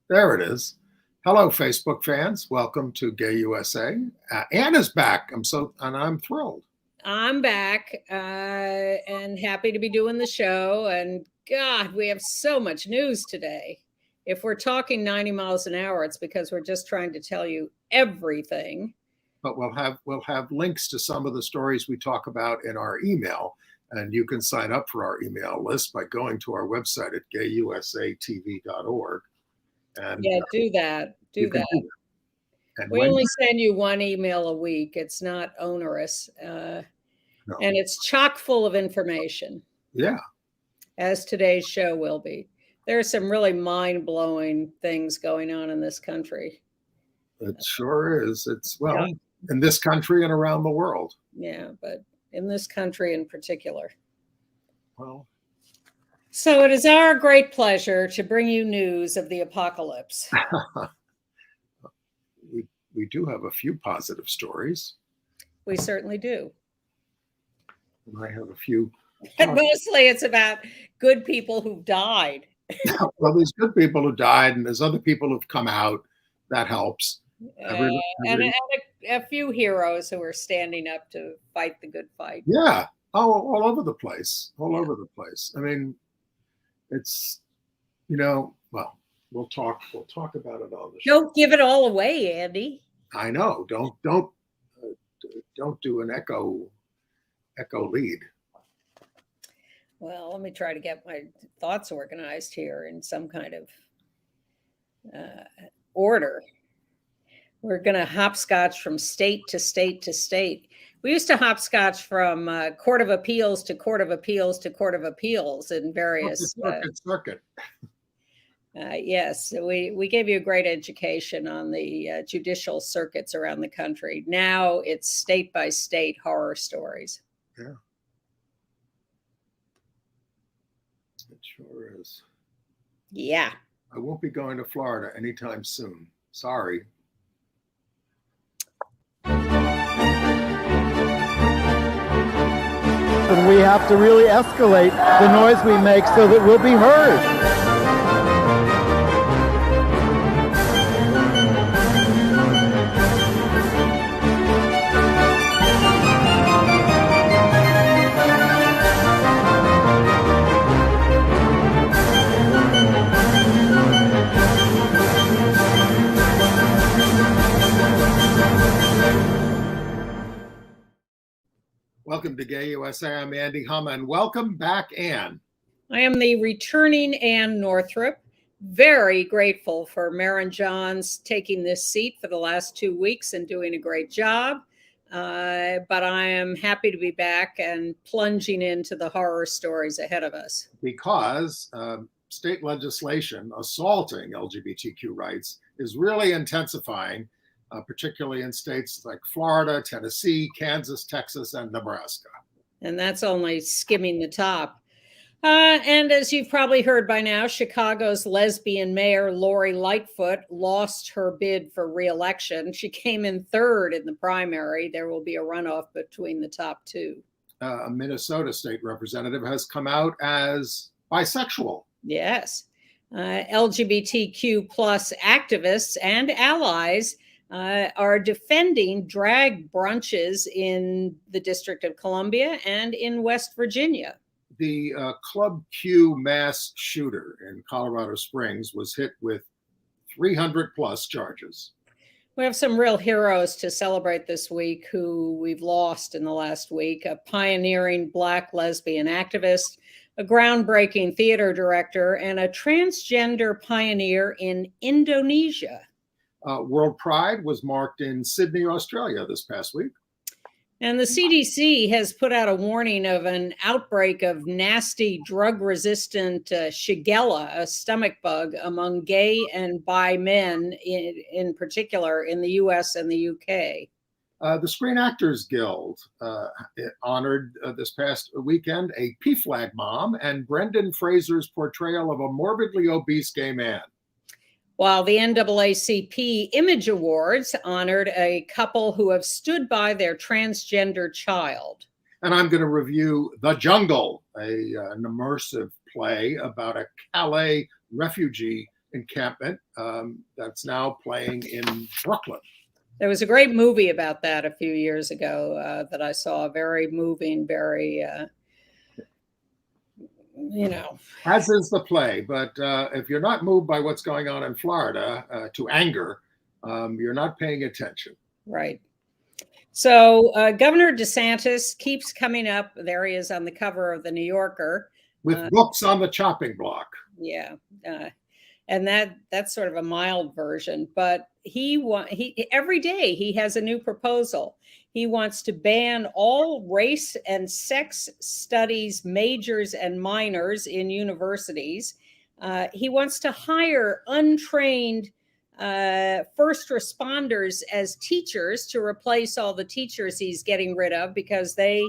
There it is. Hello, Facebook fans. Welcome to Gay USA. Anna's back. I'm thrilled. I'm back and happy to be doing the show. And God, we have so much news today. If we're talking 90 miles an hour, it's because we're just trying to tell you everything. But we'll have links to some of the stories we talk about in our email, and you can sign up for our email list by going to our website at gayusatv.org. And yeah, do that. Do that. And we only send you one email a week. It's not onerous. No. And it's chock full of information. Yeah. As today's show will be. There are some really mind-blowing things going on in this country. It sure is. It's, well, in this country and around the world. Yeah, but in this country in particular. Well. So it is our great pleasure to bring you news of the apocalypse. We do have a few positive stories. We certainly do. And I have a few. Mostly it's about good people who died. Well, there's good people who died, and there's other people who've come out. That helps. And a few heroes who are standing up to fight the good fight. Yeah. Oh, all over the place. All over the place. I mean, it's, well, we'll talk about it on the show. Don't give it all away, Andy. I know. Don't do an echo lead. Well, let me try to get my thoughts organized here in some kind of order. We're going to hopscotch from state to state to state. We used to hopscotch from Court of Appeals to Court of Appeals to Court of Appeals in various circuit. Yes, we gave you a great education on the judicial circuits around the country. Now it's state by state horror stories. Yeah. It sure is. Yeah. I won't be going to Florida anytime soon. Sorry. And we have to really escalate the noise we make so that we'll be heard. Welcome to Gay USA. I'm Andy Hum, and welcome back, Ann. I am the returning Ann Northrup. Very grateful for Maren Johns taking this seat for the last 2 weeks and doing a great job. But I am happy to be back and plunging into the horror stories ahead of us. Because state legislation assaulting LGBTQ rights is really intensifying, particularly in states like Florida, Tennessee, Kansas, Texas, and Nebraska. And that's only skimming the top. And as you've probably heard by now, Chicago's lesbian mayor, Lori Lightfoot, lost her bid for re-election. She came in third in the primary. There will be a runoff between the top two. A Minnesota state representative has come out as bisexual. Yes. LGBTQ plus activists and allies are defending drag brunches in the District of Columbia and in West Virginia. The Club Q mass shooter in Colorado Springs was hit with 300 plus charges. We have some real heroes to celebrate this week who we've lost in the last week. A pioneering Black lesbian activist, a groundbreaking theater director, and a transgender pioneer in Indonesia. World Pride was marked in Sydney, Australia this past week. And the CDC has put out a warning of an outbreak of nasty drug-resistant Shigella, a stomach bug, among gay and bi men in particular in the US and the UK. The Screen Actors Guild honored this past weekend a PFLAG mom and Brendan Fraser's portrayal of a morbidly obese gay man. While the NAACP Image Awards honored a couple who have stood by their transgender child. And I'm going to review The Jungle, an immersive play about a Calais refugee encampment that's now playing in Brooklyn. There was a great movie about that a few years ago that I saw. Very moving, very, As is the play. But if you're not moved by what's going on in Florida to anger, you're not paying attention. Right. So Governor DeSantis keeps coming up. There he is on the cover of the New Yorker. With books on the chopping block. Yeah. And that's sort of a mild version, but he every day he has a new proposal. He wants to ban all race and sex studies majors and minors in universities. He wants to hire untrained first responders as teachers to replace all the teachers he's getting rid of because they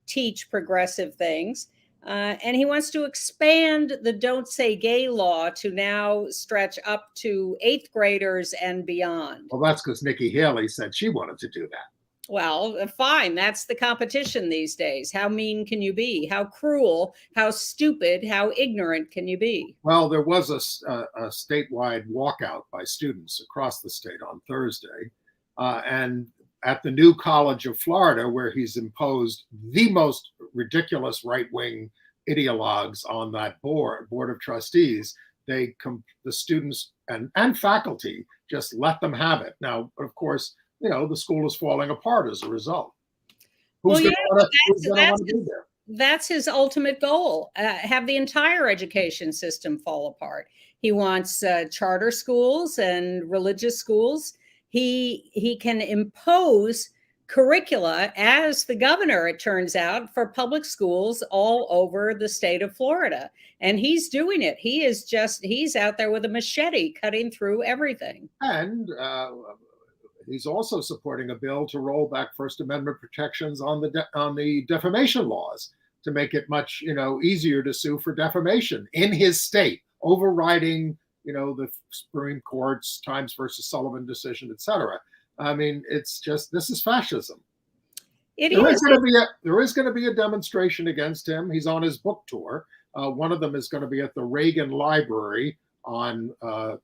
teach progressive things. And he wants to expand the Don't Say Gay law to now stretch up to 8th graders and beyond. Well, that's because Nikki Haley said she wanted to do that. Well, fine. That's the competition these days. How mean can you be? How cruel, how stupid, how ignorant can you be? Well, there was a statewide walkout by students across the state on Thursday. And at the new College of Florida, where he's imposed the most ridiculous right-wing ideologues on that board of trustees, the students and faculty just let them have it. Now, of course, the school is falling apart as a result. Who's going to want to be there? That's his ultimate goal, have the entire education system fall apart. He wants charter schools and religious schools. He can impose curricula as the governor, it turns out, for public schools all over the state of Florida. And he's doing it. He's out there with a machete cutting through everything. And he's also supporting a bill to roll back First Amendment protections on the defamation laws to make it much, easier to sue for defamation in his state, overriding the Supreme Court's Times versus Sullivan decision, et cetera. I mean, it's just, this is fascism. There is going to be a demonstration against him. He's on his book tour. One of them is going to be at the Reagan Library on, I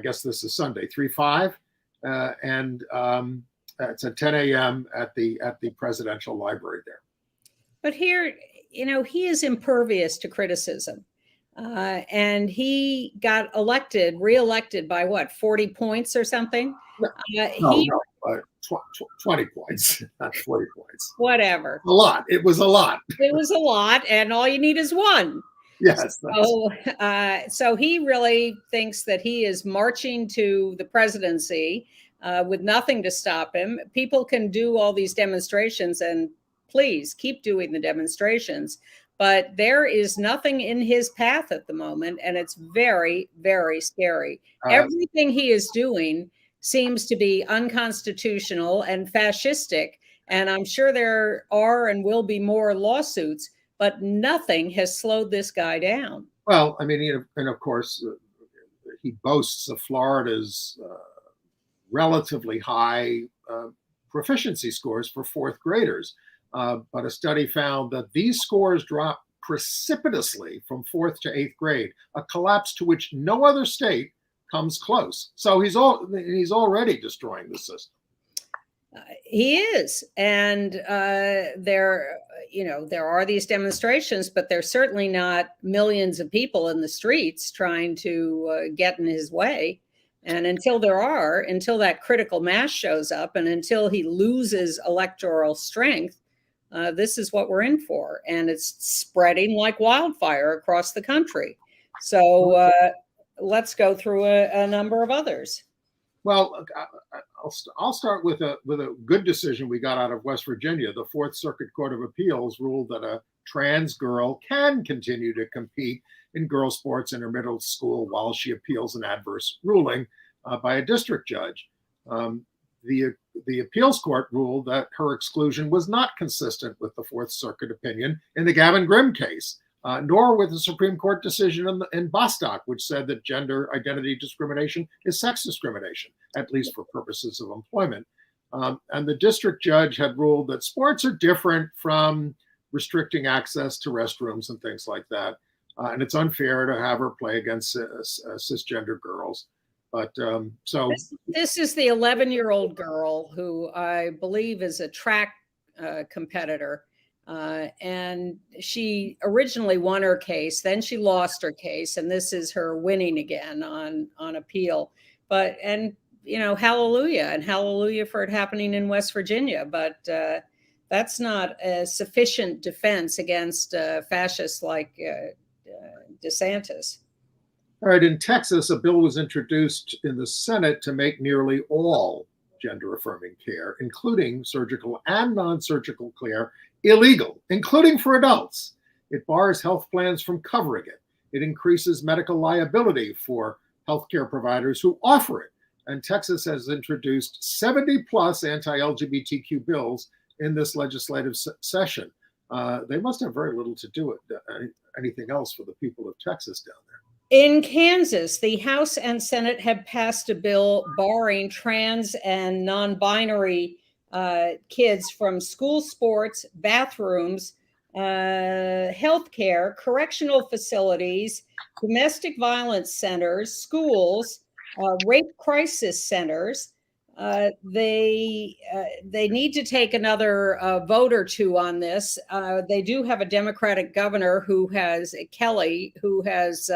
guess this is Sunday, 3/5. And it's at 10 a.m. at the presidential library there. But here, he is impervious to criticism. And he got reelected by what, 40 points or something? 20 points, not 40 points. Whatever. A lot. It was a lot. It was a lot, and all you need is one. Yes. So he really thinks that he is marching to the presidency with nothing to stop him. People can do all these demonstrations, and please keep doing the demonstrations. But there is nothing in his path at the moment, and it's very, very scary. Everything he is doing seems to be unconstitutional and fascistic, and I'm sure there are and will be more lawsuits, but nothing has slowed this guy down. Well, I mean, and of course, he boasts of Florida's relatively high proficiency scores for 4th graders. But a study found that these scores drop precipitously from 4th to 8th grade, a collapse to which no other state comes close. So he's already destroying the system. He is, and there are these demonstrations, but there's certainly not millions of people in the streets trying to get in his way. And until that critical mass shows up, and until he loses electoral strength, this is what we're in for, and it's spreading like wildfire across the country. So let's go through a number of others. Well, I'll start with a good decision we got out of West Virginia. The 4th Circuit Court of Appeals ruled that a trans girl can continue to compete in girls' sports in her middle school while she appeals an adverse ruling by a district judge. The appeals court ruled that her exclusion was not consistent with the 4th Circuit opinion in the Gavin Grimm case, nor with the Supreme Court decision in Bostock, which said that gender identity discrimination is sex discrimination, at least for purposes of employment. And the district judge had ruled that sports are different from restricting access to restrooms and things like that. and it's unfair to have her play against cisgender girls. But so this is the 11-year-old girl who I believe is a track competitor. And she originally won her case, then she lost her case, and this is her winning again on appeal. But, and you know, hallelujah for it happening in West Virginia. But that's not a sufficient defense against fascists like DeSantis. all right, in Texas, a bill was introduced in the Senate to make nearly all gender affirming care, including surgical and non-surgical care, illegal, including for adults. It bars health plans from covering it. It increases medical liability for healthcare providers who offer it. And Texas has introduced 70 plus anti-LGBTQ bills in this legislative session. They must have very little to do with anything else for the people of Texas down there. In Kansas, the House and Senate have passed a bill barring trans and non-binary kids from school sports, bathrooms, healthcare, correctional facilities, domestic violence centers, schools, rape crisis centers. They need to take another vote or two on this. They do have a Democratic governor Kelly, who has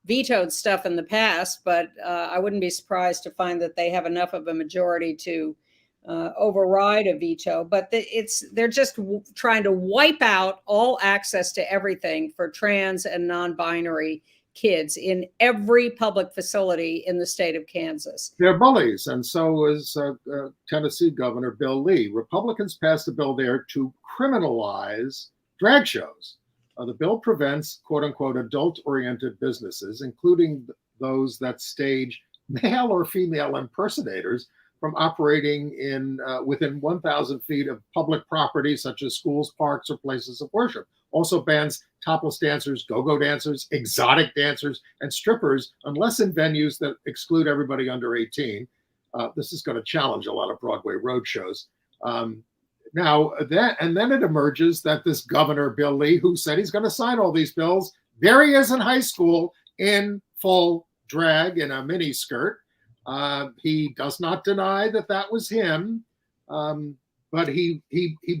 vetoed stuff in the past, but I wouldn't be surprised to find that they have enough of a majority to override a veto. But they're just trying to wipe out all access to everything for trans and non-binary kids in every public facility in the state of Kansas. They're bullies, and so is Tennessee Governor Bill Lee. Republicans passed a bill there to criminalize drag shows. The bill prevents, quote unquote, adult-oriented businesses, including those that stage male or female impersonators, from operating within 1,000 feet of public property, such as schools, parks, or places of worship. Also bans topless dancers, go-go dancers, exotic dancers, and strippers, unless in venues that exclude everybody under 18. This is going to challenge a lot of Broadway road shows. Then it emerges that this Governor Bill Lee, who said he's going to sign all these bills, there he is in high school in full drag in a mini skirt. He does not deny that was him, but he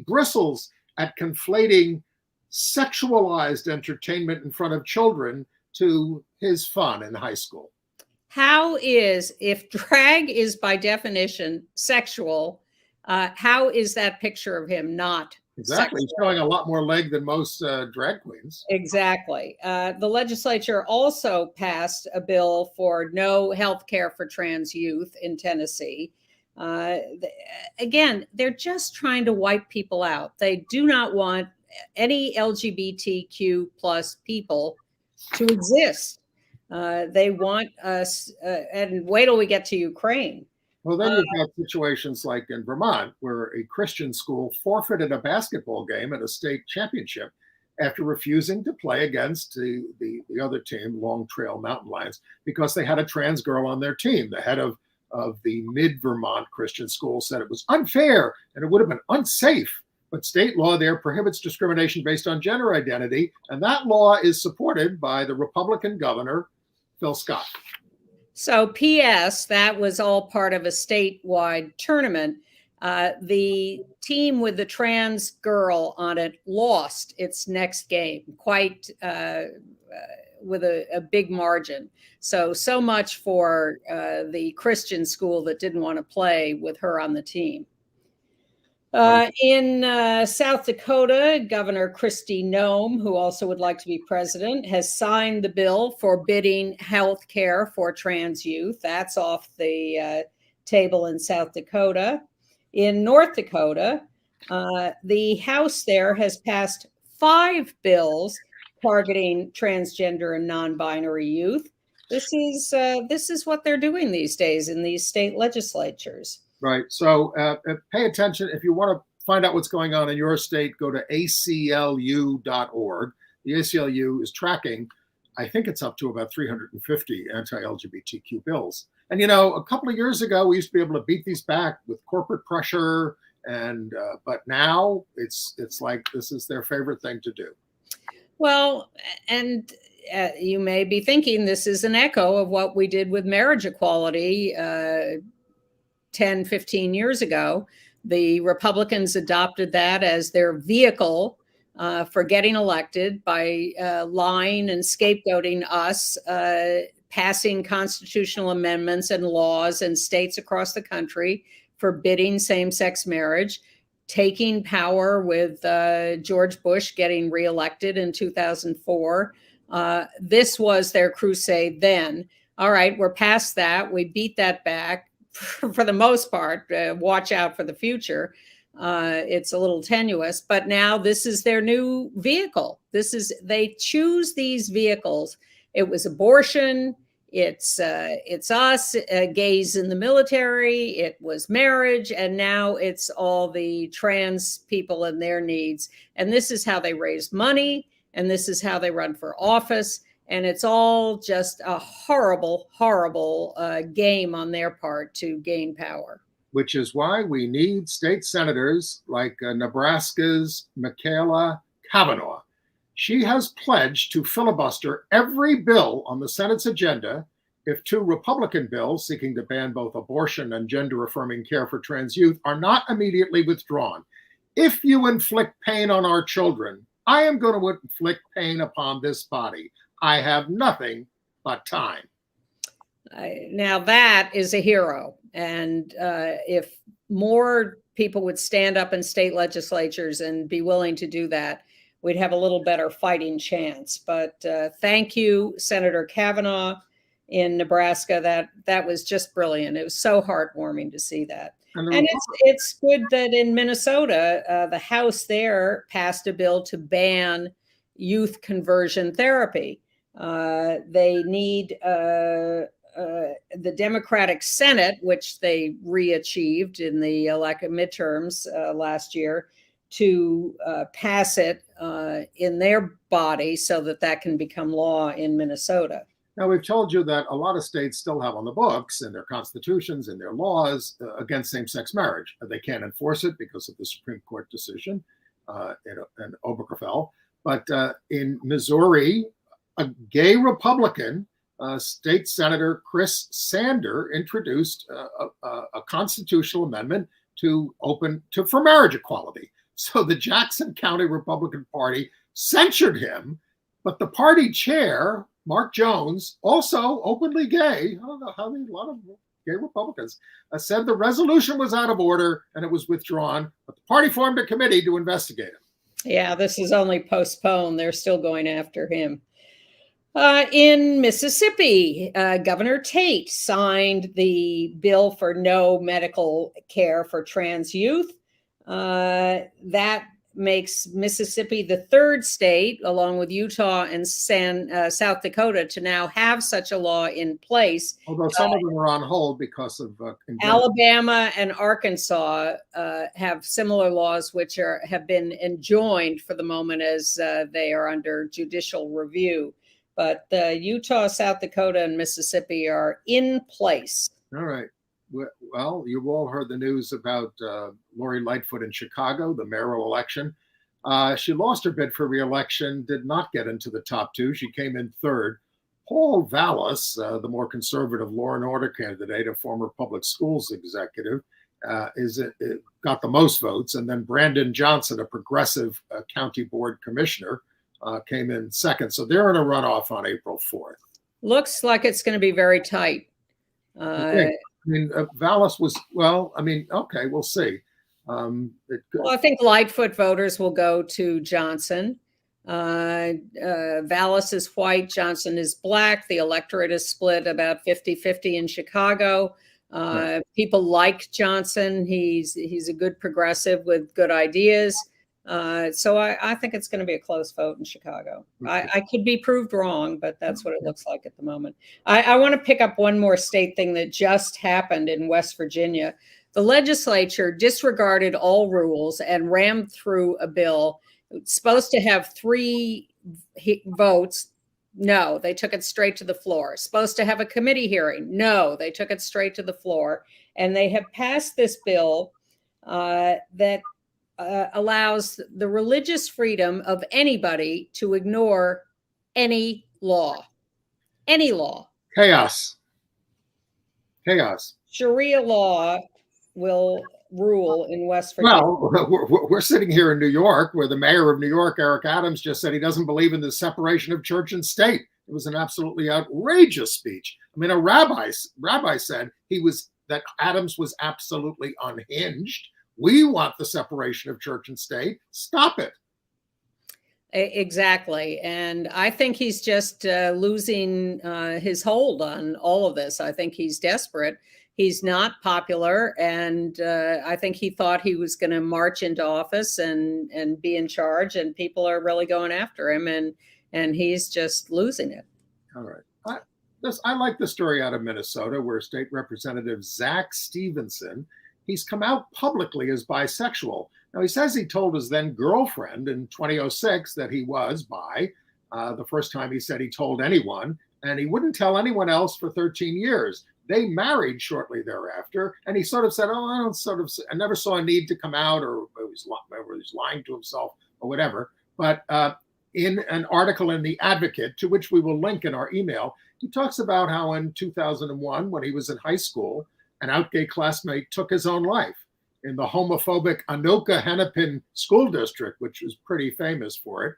bristles at conflating sexualized entertainment in front of children to his fun in high school. If drag is by definition sexual, how is that picture of him not exactly? He's showing a lot more leg than most drag queens. Exactly. The legislature also passed a bill for no health care for trans youth in Tennessee. Again, they're just trying to wipe people out. They do not want any LGBTQ plus people to exist. They want us, and wait till we get to Ukraine. Well, then you've got situations like in Vermont, where a Christian school forfeited a basketball game at a state championship after refusing to play against the other team, Long Trail Mountain Lions, because they had a trans girl on their team. The head of the Mid-Vermont Christian school said it was unfair and it would have been unsafe. But state law there prohibits discrimination based on gender identity, and that law is supported by the Republican governor, Phil Scott. So P.S., that was all part of a statewide tournament. The team with the trans girl on it lost its next game quite with a big margin. So much for the Christian school that didn't want to play with her on the team. In South Dakota, Governor Kristi Noem, who also would like to be president, has signed the bill forbidding health care for trans youth. That's off the table in South Dakota. In North Dakota, the House there has passed 5 bills targeting transgender and non-binary youth. This is what they're doing these days in these state legislatures. Right. So pay attention. If you want to find out what's going on in your state, go to aclu.org. The ACLU is tracking, I think it's up to about 350 anti-LGBTQ bills. And, you know, a couple of years ago, we used to be able to beat these back with corporate pressure. And but now it's like this is their favorite thing to do. Well, and you may be thinking this is an echo of what we did with marriage equality 10, 15 years ago. The Republicans adopted that as their vehicle for getting elected by lying and scapegoating us, passing constitutional amendments and laws in states across the country forbidding same-sex marriage, taking power with George Bush getting reelected in 2004. This was their crusade then. All right, we're past that. We beat that back for the most part. Watch out for the future. It's a little tenuous, but now this is their new vehicle. They choose these vehicles. It was abortion. It's us, gays in the military. It was marriage, and now it's all the trans people and their needs. And this is how they raise money, and this is how they run for office. And it's all just a horrible, horrible game on their part to gain power. Which is why we need state senators like Nebraska's Michaela Cavanaugh. She has pledged to filibuster every bill on the Senate's agenda if 2 Republican bills seeking to ban both abortion and gender-affirming care for trans youth are not immediately withdrawn. If you inflict pain on our children, I am going to inflict pain upon this body. I have nothing but time. Now that is a hero. And if more people would stand up in state legislatures and be willing to do that, we'd have a little better fighting chance. But thank you, Senator Kavanaugh in Nebraska. That was just brilliant. It was so heartwarming to see that. And it's good that in Minnesota, the House there passed a bill to ban youth conversion therapy. They need the Democratic Senate, which they re-achieved in the midterms last year, to pass it in their body so that can become law in Minnesota. Now, we've told you that a lot of states still have on the books in their constitutions and their laws against same-sex marriage. They can't enforce it because of the Supreme Court decision in Obergefell. But in Missouri, a gay Republican, State Senator Chris Sander, introduced a constitutional amendment for marriage equality. So the Jackson County Republican Party censured him, but the party chair, Mark Jones, also openly gay, I don't know how many, a lot of gay Republicans, said the resolution was out of order and it was withdrawn, but the party formed a committee to investigate it. Yeah, this is only postponed. They're still going after him. In Mississippi, Governor Tate signed the bill for no medical care for trans youth. That makes Mississippi the third state, along with Utah and South Dakota, to now have such a law in place. Although some of them are on hold because of Alabama and Arkansas have similar laws, which have been enjoined for the moment as they are under judicial review. But Utah, South Dakota, and Mississippi are in place. All right. Well, you've all heard the news about Lori Lightfoot in Chicago, the mayoral election. She lost her bid for re-election, did not get into the top 2. She came in 3rd. Paul Vallis, the more conservative law and order candidate, a former public schools executive, got the most votes. And then Brandon Johnson, a progressive county board commissioner, came in 2nd. So they're in a runoff on April 4th. Looks like it's going to be very tight. Vallis was, okay, we'll see. Well, I think Lightfoot voters will go to Johnson. Vallis is white, Johnson is black. The electorate is split about 50-50 in Chicago. People like Johnson. He's a good progressive with good ideas. So I think it's going to be a close vote in Chicago. I could be proved wrong, but that's what it looks like at the moment. I want to pick up one more state thing that just happened in West Virginia. The legislature disregarded all rules and rammed through a bill. It's supposed to have 3 votes. No, they took it straight to the floor. Supposed to have a committee hearing. No, they took it straight to the floor. And they have passed this bill that allows the religious freedom of anybody to ignore any law. Any law. Chaos. Chaos. Sharia law will rule in West Virginia. Well, we're sitting here in New York, where the mayor of New York, Eric Adams, just said he doesn't believe in the separation of church and state. It was an absolutely outrageous speech. I mean, a rabbi said that Adams was absolutely unhinged. We want the separation of church and state. Stop it. Exactly. And I think he's just losing his hold on all of this. I think he's desperate. He's not popular. And I think he thought he was going to march into office and be in charge. And people are really going after him. And he's just losing it. All right. I like the story out of Minnesota, where State Representative Zach Stevenson, he's come out publicly as bisexual. Now, he says he told his then girlfriend in 2006 that he was bi. The first time he said he told anyone, and he wouldn't tell anyone else for 13 years. They married shortly thereafter, and he sort of said, "Oh, I never saw a need to come out," or he was lying to himself, or whatever. But in an article in The Advocate, to which we will link in our email, he talks about how in 2001, when he was in high school, an out gay classmate took his own life in the homophobic Anoka Hennepin School District, which was pretty famous for it.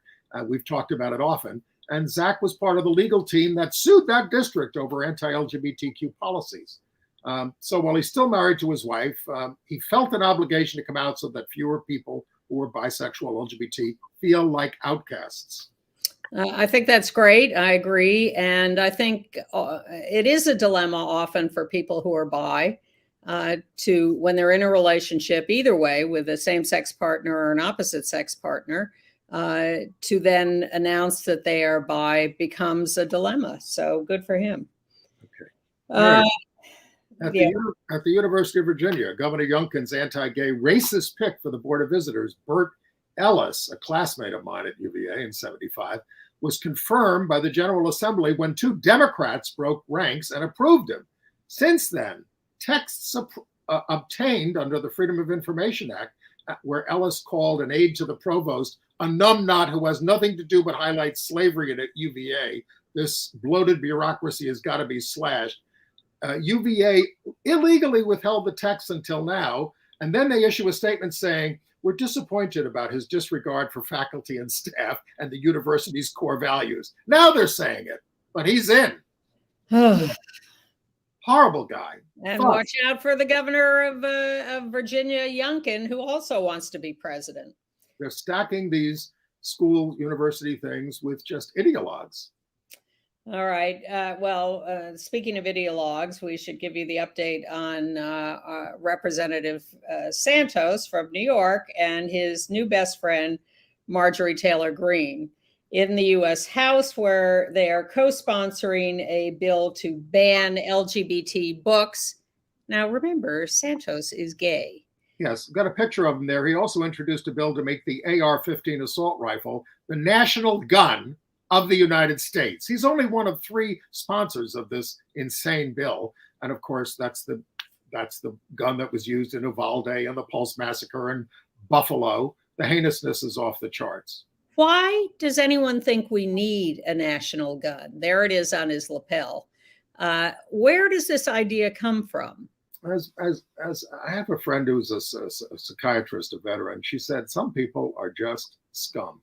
We've talked about it often. And Zach was part of the legal team that sued that district over anti-LGBTQ policies. So while he's still married to his wife, he felt an obligation to come out so that fewer people who are bisexual, LGBT, feel like outcasts. I think that's great. I agree. And I think it is a dilemma often for people who are bi to, when they're in a relationship, either way, with a same-sex partner or an opposite-sex partner, to then announce that they are bi becomes a dilemma. So good for him. Okay. At the University of Virginia, Governor Youngkin's anti-gay racist pick for the Board of Visitors, Bert Ellis, a classmate of mine at UVA in '75, was confirmed by the General Assembly when 2 Democrats broke ranks and approved him. Since then, texts obtained under the Freedom of Information Act, where Ellis called an aide to the provost a numbnut who has nothing to do but highlight slavery at UVA. This bloated bureaucracy has got to be slashed. UVA illegally withheld the text until now, and then they issue a statement saying, "We're disappointed about his disregard for faculty and staff and the university's core values." Now they're saying it, but he's in. Horrible guy. And watch out for the governor of Virginia, Youngkin, who also wants to be president. They're stacking these school university things with just ideologues. All right. Speaking of ideologues, we should give you the update on Representative Santos from New York and his new best friend, Marjorie Taylor Greene, in the U.S. House, where they are co-sponsoring a bill to ban LGBT books. Now, remember, Santos is gay. Yes, got a picture of him there. He also introduced a bill to make the AR-15 assault rifle the national gun of the United States. He's only one of 3 sponsors of this insane bill. And of course, that's the gun that was used in Uvalde and the Pulse Massacre in Buffalo. The heinousness is off the charts. Why does anyone think we need a national gun? There it is on his lapel. Where does this idea come from? As I have a friend who's a psychiatrist, a veteran. She said some people are just scum.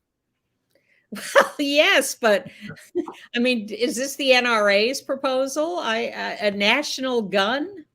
Well, yes, but I mean, is this the NRA's proposal? A national gun?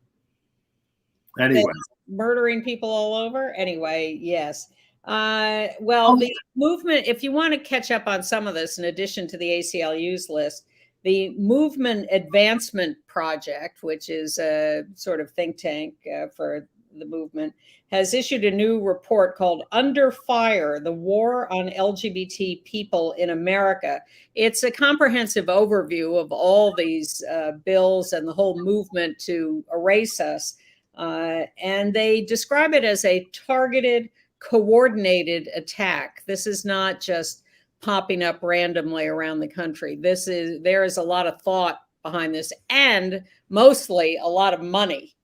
Anyway, murdering people all over. Anyway, yes. The movement, if you want to catch up on some of this, in addition to the ACLU's list, the Movement Advancement Project, which is a sort of think tank for the movement, has issued a new report called Under Fire, the War on LGBT People in America. It's a comprehensive overview of all these bills and the whole movement to erase us. And they describe it as a targeted, coordinated attack. This is not just popping up randomly around the country. There is a lot of thought behind this, and mostly a lot of money.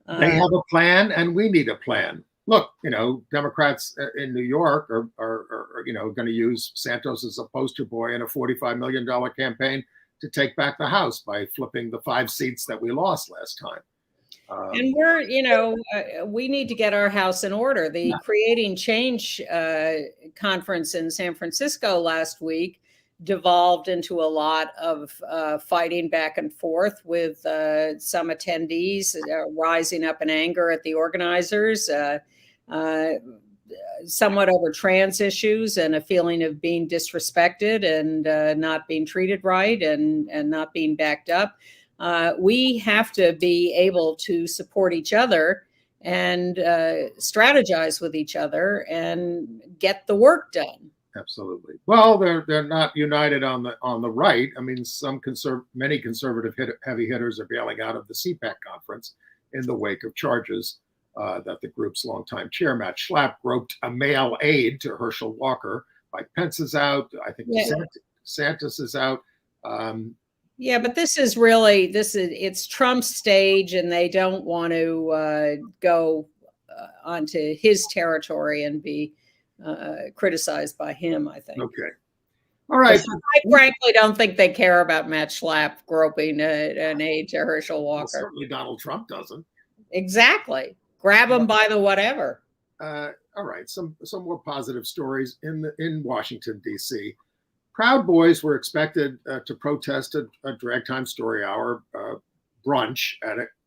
They have a plan, and we need a plan. look, Democrats in New York are going to use Santos as a poster boy in a $45 million campaign to take back the House by flipping the 5 seats that we lost last time. And we need to get our house in order. The Creating Change conference in San Francisco last week devolved into a lot of fighting back and forth with some attendees rising up in anger at the organizers, somewhat over trans issues and a feeling of being disrespected and not being treated right and not being backed up. We have to be able to support each other and strategize with each other and get the work done. Absolutely. Well, they're not united on the right. I mean, many conservative heavy hitters are bailing out of the CPAC conference in the wake of charges that the group's longtime chair, Matt Schlapp, groped a male aide to Herschel Walker. Mike Pence is out. I think DeSantis is out. Yeah, but it's Trump's stage, and they don't want to go onto his territory and be criticized by him, I think. Okay. All right. I frankly don't think they care about Matt Schlapp groping an aide to Herschel Walker. Well, certainly Donald Trump doesn't. Exactly. Grab him by the whatever. All right. Some more positive stories in Washington, D.C. Proud Boys were expected to protest a Drag Time Story Hour brunch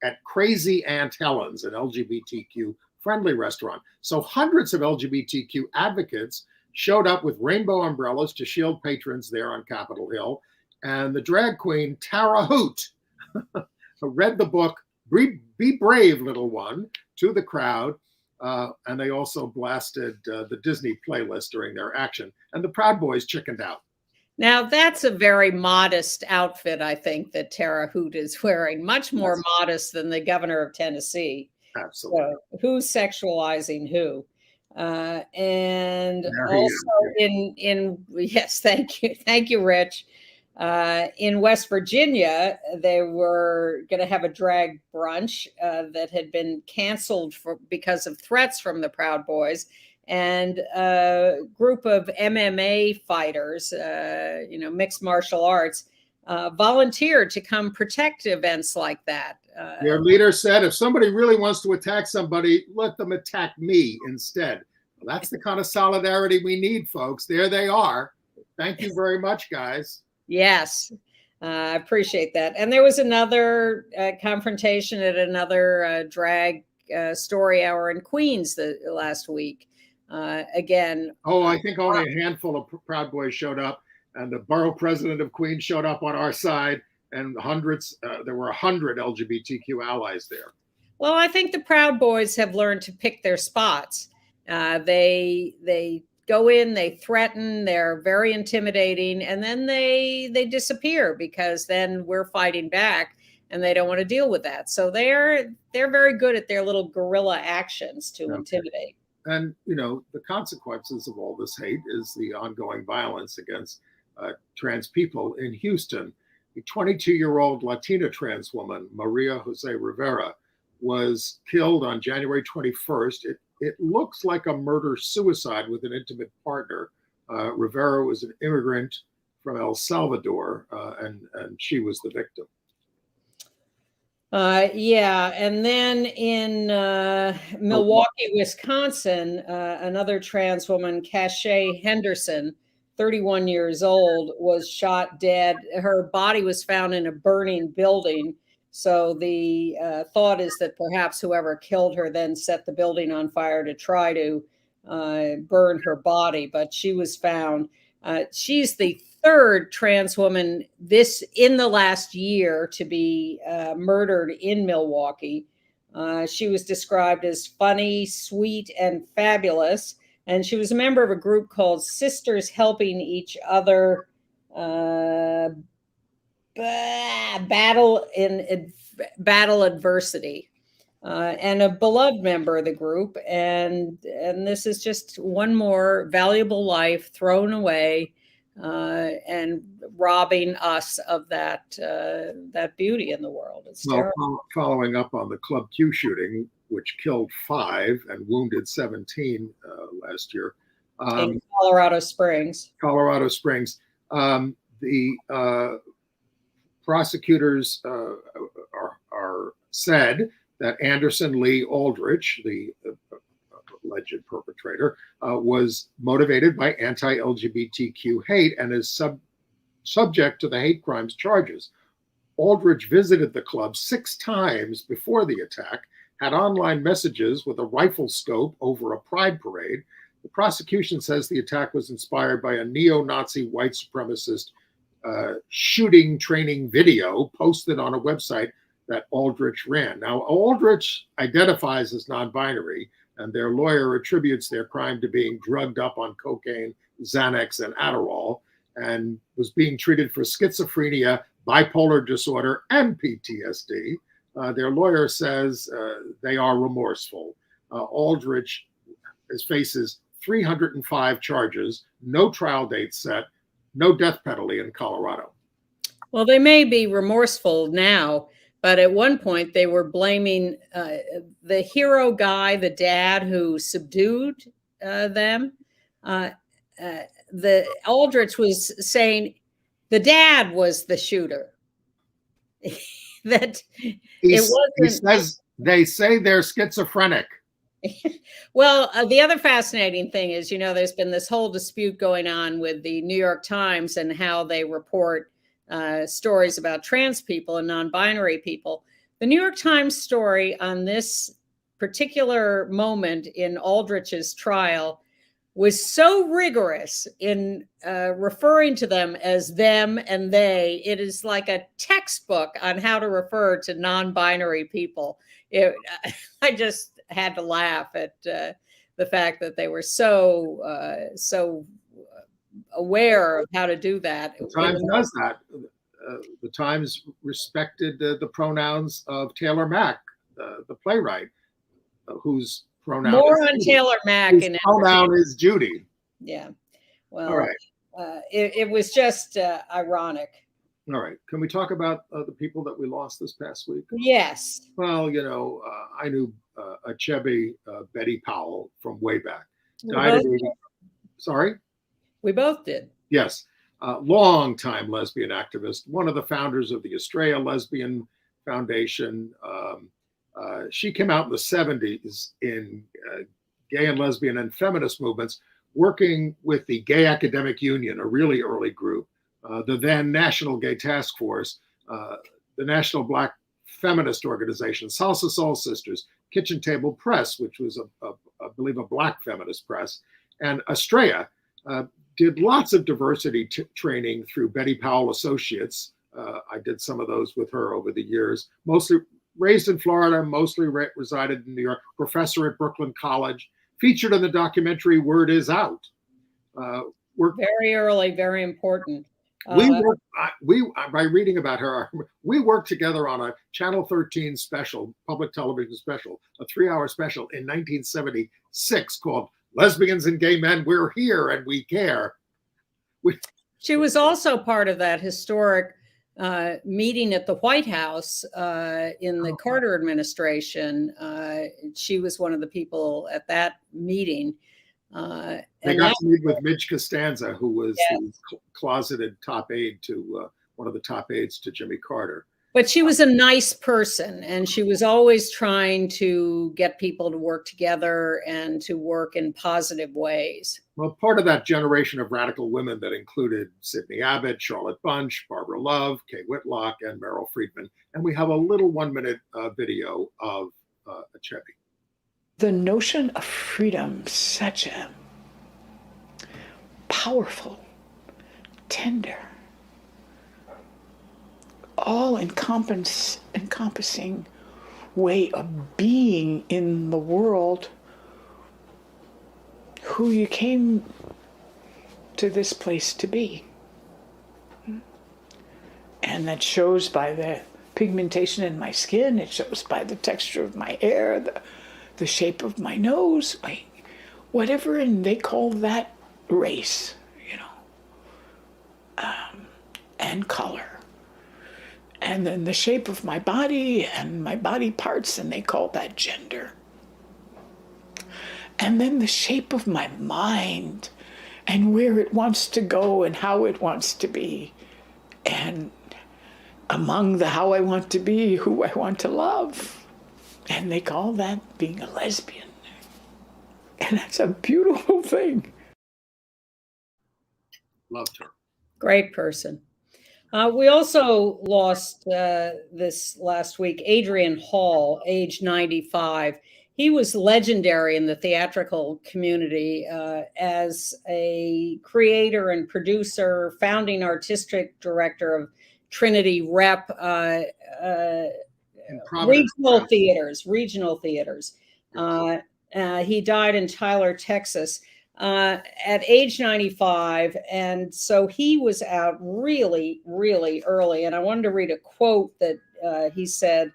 at Crazy Aunt Helen's, an LGBTQ friendly restaurant. So hundreds of LGBTQ advocates showed up with rainbow umbrellas to shield patrons there on Capitol Hill. And the drag queen, Tara Hoot, read the book, Be Brave, Little One, to the crowd. And they also blasted the Disney playlist during their action. And the Proud Boys chickened out. Now, that's a very modest outfit, I think, that Tara Hoot is wearing, much more modest than the governor of Tennessee. Absolutely. So who's sexualizing who? And also yes, thank you, Rich. In West Virginia, they were going to have a drag brunch that had been canceled because of threats from the Proud Boys. And a group of MMA fighters, mixed martial arts, volunteered to come protect events like that. Their leader said, if somebody really wants to attack somebody, let them attack me instead. Well, that's the kind of solidarity we need, folks. There they are. Thank you very much, guys. Yes, I appreciate that. And there was another confrontation at another drag story hour in Queens last week. Again. I think only a handful of Proud Boys showed up, and the borough president of Queens showed up on our side, and there were 100 LGBTQ allies there. Well, I think the Proud Boys have learned to pick their spots. They go in, they threaten, they're very intimidating, and then they disappear because then we're fighting back, and they don't want to deal with that. So they're very good at their little guerrilla actions to intimidate. And, the consequences of all this hate is the ongoing violence against trans people in Houston. A 22-year-old Latina trans woman, Maria Jose Rivera, was killed on January 21st. It looks like a murder-suicide with an intimate partner. Rivera was an immigrant from El Salvador, and she was the victim. And then in Milwaukee, Wisconsin, another trans woman, Cachet Henderson, 31 years old, was shot dead. Her body was found in a burning building. So the thought is that perhaps whoever killed her then set the building on fire to try to burn her body, but she was found. She's the third trans woman in the last year to be murdered in Milwaukee. She was described as funny, sweet, and fabulous. And she was a member of a group called Sisters Helping Each Other Battle Adversity. And a beloved member of the group. And this is just one more valuable life thrown away and robbing us of that beauty in the world. It's terrible. Following up on the Club Q shooting, which killed 5 and wounded 17 last year. In Colorado Springs. Colorado Springs. The prosecutors are said that Anderson Lee Aldrich, the alleged perpetrator, was motivated by anti-LGBTQ hate and is subject to the hate crimes charges. Aldrich visited the club 6 times before the attack, had online messages with a rifle scope over a pride parade. The prosecution says the attack was inspired by a neo-Nazi white supremacist shooting training video posted on a website that Aldrich ran. Now, Aldrich identifies as non-binary, and their lawyer attributes their crime to being drugged up on cocaine, Xanax, and Adderall, and was being treated for schizophrenia, bipolar disorder, and PTSD. Their lawyer says they are remorseful. Aldrich faces 305 charges, no trial date set, no death penalty in Colorado. Well, they may be remorseful now, but at one point they were blaming the hero guy, the dad who subdued them. The Aldrich was saying the dad was the shooter. That it wasn't. He says they say they're schizophrenic. Well, the other fascinating thing is, there's been this whole dispute going on with the New York Times and how they report stories about trans people and non-binary people. The New York Times story on this particular moment in Aldrich's trial was so rigorous in referring to them as them and they. It is like a textbook on how to refer to non-binary people. I just had to laugh at the fact that they were so aware of how to do that. The Times does that. The Times respected the pronouns of Taylor Mack, the playwright, whose pronoun more on Taylor Mack. His pronoun is Judy. Yeah. Well, all right. It was just ironic. All right. Can we talk about the people that we lost this past week? Yes. Well, I knew Achebe Betty Powell from way back. Sorry? We both did. Yes. Long-time lesbian activist, one of the founders of the Estrella Lesbian Foundation. She came out in the 70s in gay and lesbian and feminist movements, working with the Gay Academic Union, a really early group, the then National Gay Task Force, the National Black Feminist Organization, Salsa Soul Sisters, Kitchen Table Press, which was, I believe, a Black feminist press, and Estrella did lots of diversity training through Betty Powell Associates. I did some of those with her over the years, mostly raised in Florida, mostly resided in New York, professor at Brooklyn College, featured in the documentary Word Is Out. Very early, very important. By reading about her, we worked together on a Channel 13 special, public television special, a 3-hour special in 1976 called Lesbians and Gay Men, We're Here and We Care. She was also part of that historic meeting at the White House in the Carter administration. She was one of the people at that meeting. They got to meet with Midge Costanza, who was the closeted top aide to one of the top aides to Jimmy Carter. But she was a nice person, and she was always trying to get people to work together and to work in positive ways. Well, part of that generation of radical women that included Sidney Abbott, Charlotte Bunch, Barbara Love, Kay Whitlock, and Meryl Friedman. And we have a little 1-minute video of Achebe. The notion of freedom, such a powerful, tender, all-encompassing way of being in the world, who you came to this place to be. And that shows by the pigmentation in my skin, it shows by the texture of my hair, the shape of my nose, whatever, and they call that race, and color. And then the shape of my body and my body parts, and they call that gender. And then the shape of my mind and where it wants to go and how it wants to be. And among the how I want to be, who I want to love. And they call that being a lesbian. And that's a beautiful thing. Loved her. Great person. We also lost this last week Adrian Hall, age 95. He was legendary in the theatrical community as a creator and producer, founding artistic director of Trinity Rep, regional theaters. He died in Tyler, Texas, at age 95. And so he was out really, really early. And I wanted to read a quote that he said,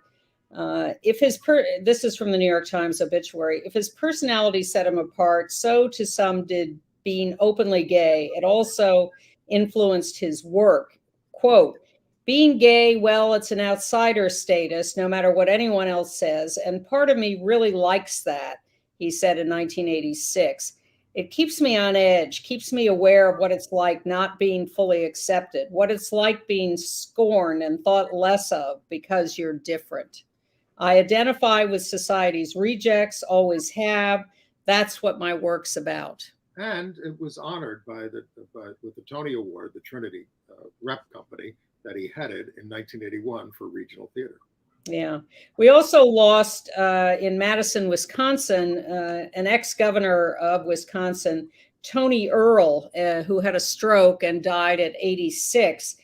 this is from the New York Times obituary, if his personality set him apart, so to some did being openly gay. It also influenced his work. Quote, being gay, well, it's an outsider status, no matter what anyone else says. And part of me really likes that, he said in 1986. It keeps me on edge, keeps me aware of what it's like not being fully accepted, what it's like being scorned and thought less of because you're different. I identify with society's rejects, always have. That's what my work's about. And it was honored with the Tony Award, the Trinity Rep Company that he headed in 1981 for regional theater. Yeah. We also lost in Madison, Wisconsin, an ex-governor of Wisconsin, Tony Earl, who had a stroke and died at 86.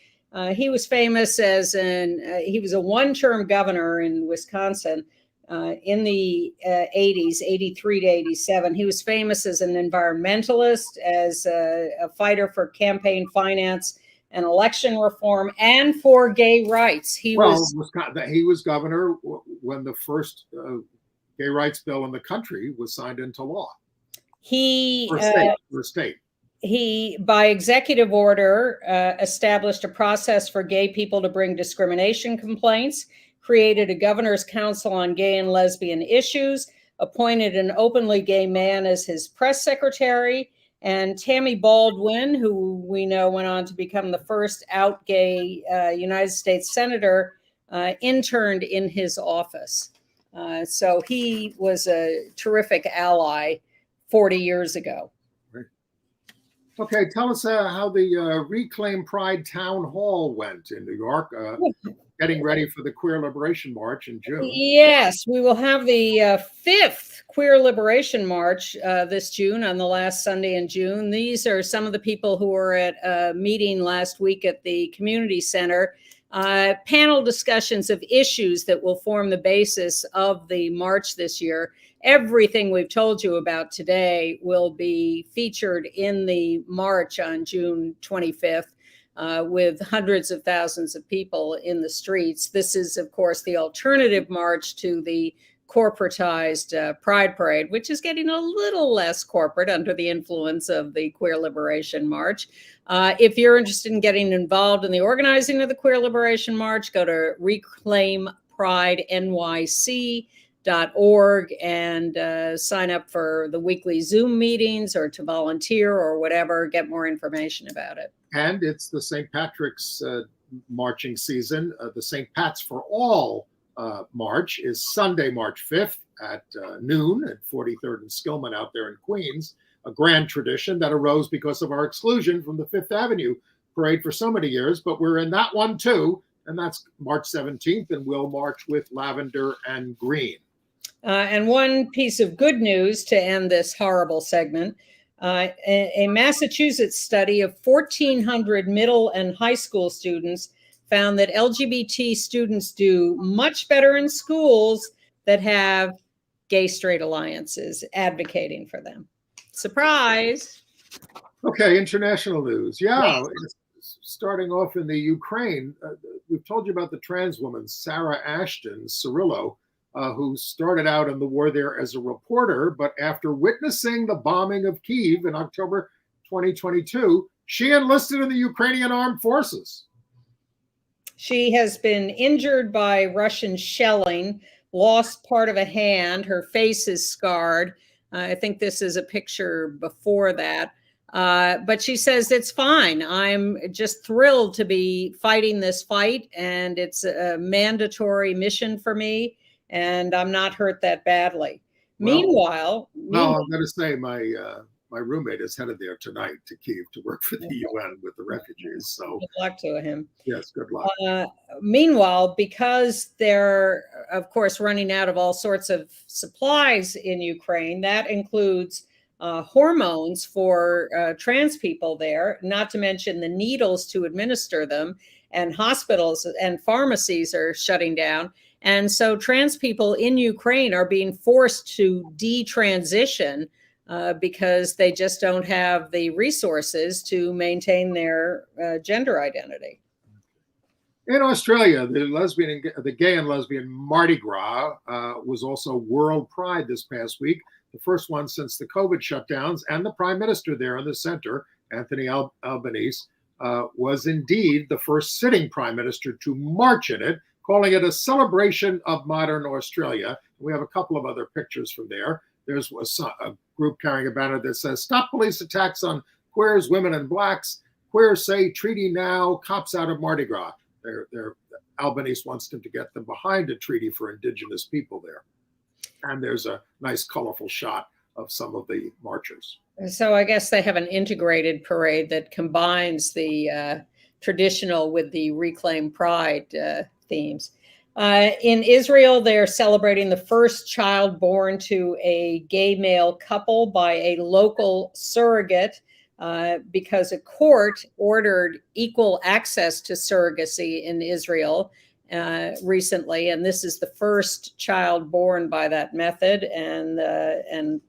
He was famous he was a one-term governor in Wisconsin in the 80s, 83 to 87. He was famous as an environmentalist, as a fighter for campaign finance and election reform, and for gay rights. He was governor when the first gay rights bill in the country was signed into law. For state. He, by executive order, established a process for gay people to bring discrimination complaints, created a governor's council on gay and lesbian issues, appointed an openly gay man as his press secretary, and Tammy Baldwin, who we know went on to become the first out gay United States senator, interned in his office. So he was a terrific ally 40 years ago. Okay, tell us how the Reclaim Pride Town Hall went in New York, getting ready for the Queer Liberation March in June. Yes, we will have the 5th Queer Liberation March this June, on the last Sunday in June. These are some of the people who were at a meeting last week at the community center. Panel discussions of issues that will form the basis of the march this year. Everything we've told you about today will be featured in the march on June 25th with hundreds of thousands of people in the streets. This is, of course, the alternative march to the corporatized Pride Parade, which is getting a little less corporate under the influence of the Queer Liberation March. If you're interested in getting involved in the organizing of the Queer Liberation March, go to reclaimprideny.org and sign up for the weekly Zoom meetings or to volunteer or whatever, get more information about it. And it's the St. Patrick's marching season. The St. Pat's for All March is Sunday, March 5th at noon at 43rd and Skillman out there in Queens, a grand tradition that arose because of our exclusion from the Fifth Avenue parade for so many years, but we're in that one too, and that's March 17th, and we'll march with lavender and green. And one piece of good news to end this horrible segment, a Massachusetts study of 1,400 middle and high school students found that LGBT students do much better in schools that have gay-straight alliances advocating for them. Surprise. Okay, international news. Yeah, starting off in the Ukraine, we've told you about the trans woman, Sarah Ashton Cirillo, who started out in the war there as a reporter, but after witnessing the bombing of Kyiv in October 2022, she enlisted in the Ukrainian armed forces. She has been injured by Russian shelling, lost part of a hand, her face is scarred. I think this is a picture before that. But she says it's fine. I'm just thrilled to be fighting this fight, and it's a mandatory mission for me, and I'm not hurt that badly. Well, I'm going to say my roommate is headed there tonight to Kyiv to work for the UN with the refugees. So good luck to him. Yes, good luck. Meanwhile, because they're, of course, running out of all sorts of supplies in Ukraine, that includes hormones for trans people there, not to mention the needles to administer them, and hospitals and pharmacies are shutting down. And so trans people in Ukraine are being forced to detransition because they just don't have the resources to maintain their gender identity. In Australia, the gay and lesbian Mardi Gras was also World Pride this past week, the first one since the COVID shutdowns, and the Prime Minister there in the center, Anthony Albanese, was indeed the first sitting Prime Minister to march in it, calling it a celebration of modern Australia. We have a couple of other pictures from there. There's a group carrying a banner that says, "Stop police attacks on queers, women, and blacks. Queers say treaty now, cops out of Mardi Gras." Albanese wants them to get them behind a treaty for Indigenous people there. And there's a nice, colorful shot of some of the marchers. So I guess they have an integrated parade that combines the traditional with the Reclaim Pride themes. In Israel, they're celebrating the first child born to a gay male couple by a local surrogate because a court ordered equal access to surrogacy in Israel recently. And this is the first child born by that method, and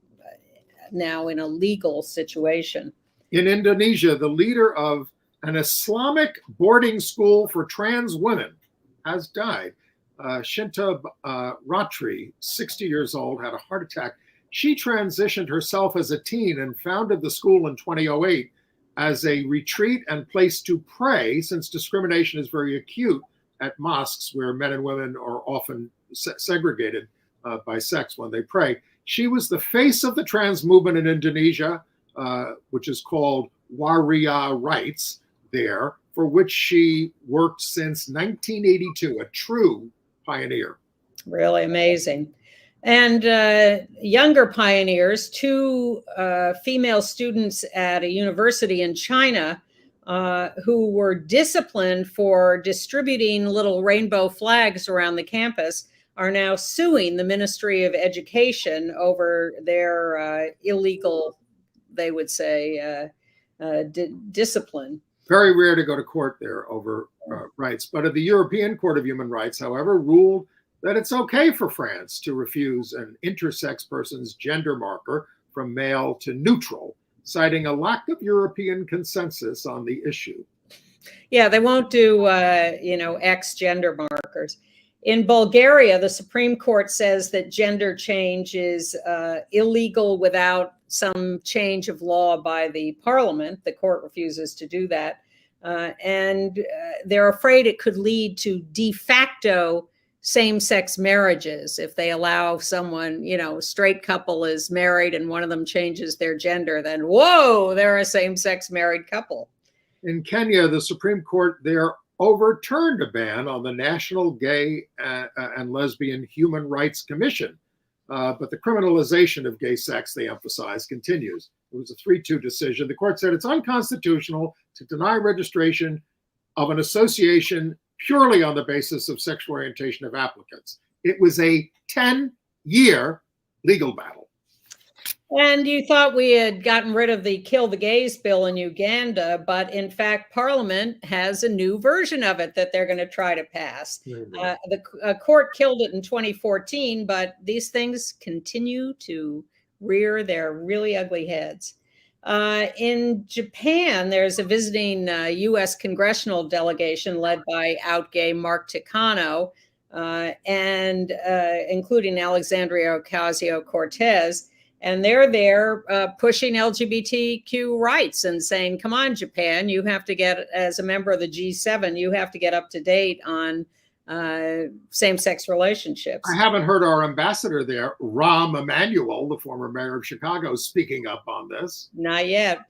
now in a legal situation. In Indonesia, the leader of an Islamic boarding school for trans women has died. Shinta Ratri, 60 years old, had a heart attack. She transitioned herself as a teen and founded the school in 2008 as a retreat and place to pray, since discrimination is very acute at mosques where men and women are often segregated by sex when they pray. She was the face of the trans movement in Indonesia, which is called Waria Rights there, for which she worked since 1982, a true pioneer. Really amazing. And younger pioneers, two female students at a university in China who were disciplined for distributing little rainbow flags around the campus, are now suing the Ministry of Education over their illegal, they would say, discipline. Very rare to go to court there over rights. But the European Court of Human Rights, however, ruled that it's okay for France to refuse an intersex person's gender marker from male to neutral, citing a lack of European consensus on the issue. Yeah, they won't do, X gender markers. In Bulgaria, the Supreme Court says that gender change is illegal without some change of law by the parliament. The court refuses to do that. And they're afraid it could lead to de facto same-sex marriages. If they allow someone, a straight couple is married and one of them changes their gender, then whoa, they're a same-sex married couple. In Kenya, the Supreme Court there overturned a ban on the National Gay and Lesbian Human Rights Commission. But the criminalization of gay sex, they emphasize, continues. It was a 3-2 decision. The court said it's unconstitutional to deny registration of an association purely on the basis of sexual orientation of applicants. It was a 10-year legal battle. And you thought we had gotten rid of the Kill the Gays bill in Uganda, but in fact, Parliament has a new version of it that they're going to try to pass. The court killed it in 2014, but these things continue to rear their really ugly heads. In Japan, there's a visiting U.S. congressional delegation led by out gay Mark Takano, and including Alexandria Ocasio-Cortez. And they're there pushing LGBTQ rights and saying, come on, Japan, you have to get, as a member of the G7, you have to get up to date on same-sex relationships. I haven't heard our ambassador there, Rahm Emanuel, the former mayor of Chicago, speaking up on this. Not yet.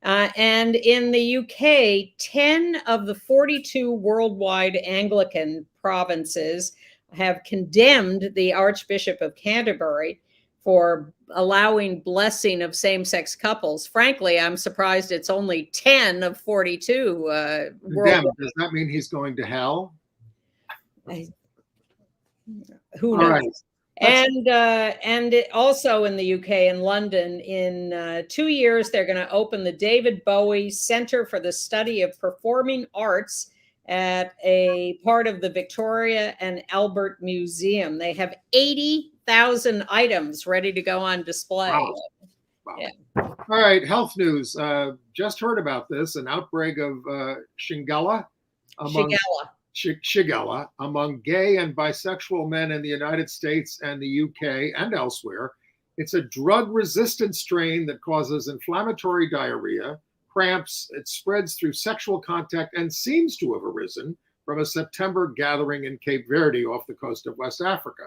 And in the UK, 10 of the 42 worldwide Anglican provinces have condemned the Archbishop of Canterbury for allowing blessing of same-sex couples. Frankly, I'm surprised it's only 10 of 42. Does that mean he's going to hell? Who knows? All right. And also in the UK, in London, in 2 years, they're going to open the David Bowie Center for the Study of Performing Arts at a part of the Victoria and Albert Museum. They have 80,000 items ready to go on display. Wow. Yeah. All right, health news. Just heard about this, an outbreak of Shigella among gay and bisexual men in the United States and the UK and elsewhere. It's a drug-resistant strain that causes inflammatory diarrhea, cramps. It spreads through sexual contact and seems to have arisen from a September gathering in Cape Verde off the coast of West Africa.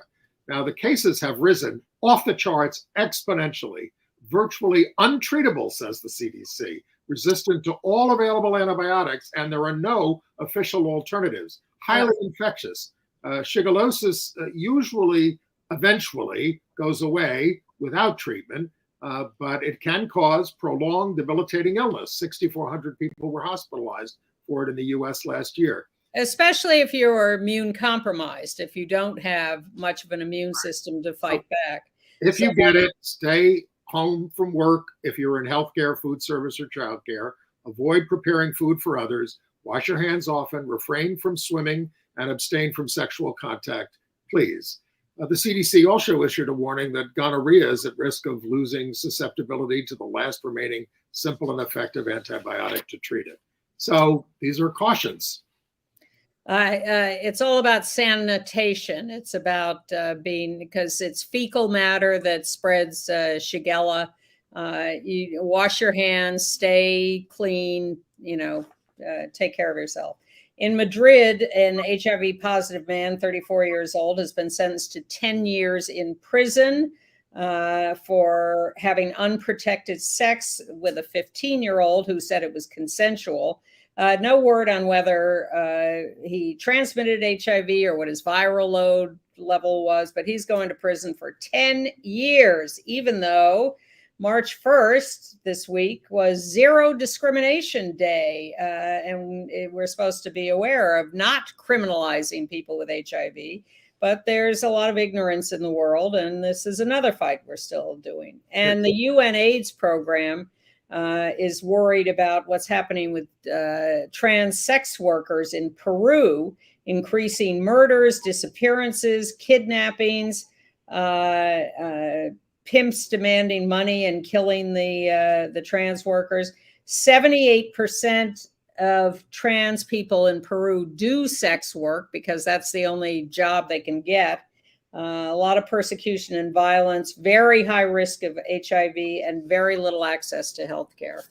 Now, the cases have risen off the charts exponentially, virtually untreatable, says the CDC, resistant to all available antibiotics, and there are no official alternatives. Highly infectious. Shigellosis eventually goes away without treatment, but it can cause prolonged debilitating illness. 6,400 people were hospitalized for it in the US last year. Especially if you're immune compromised, if you don't have much of an immune system to fight back. If you get it, stay home from work. If you're in healthcare, food service, or childcare, avoid preparing food for others. Wash your hands often, refrain from swimming, and abstain from sexual contact, please. The CDC also issued a warning that gonorrhea is at risk of losing susceptibility to the last remaining simple and effective antibiotic to treat it. So these are cautions. It's all about sanitation. It's about because it's fecal matter that spreads Shigella. You wash your hands, stay clean, take care of yourself. In Madrid, an HIV positive man, 34 years old, has been sentenced to 10 years in prison for having unprotected sex with a 15-year-old who said it was consensual. No word on whether he transmitted HIV or what his viral load level was, but he's going to prison for 10 years, even though March 1st this week was Zero Discrimination Day. And we're supposed to be aware of not criminalizing people with HIV, but there's a lot of ignorance in the world. And this is another fight we're still doing. And the UN AIDS program is worried about what's happening with trans sex workers in Peru, increasing murders, disappearances, kidnappings, pimps demanding money and killing the trans workers. 78% of trans people in Peru do sex work because that's the only job they can get. A lot of persecution and violence, very high risk of HIV, and very little access to health care.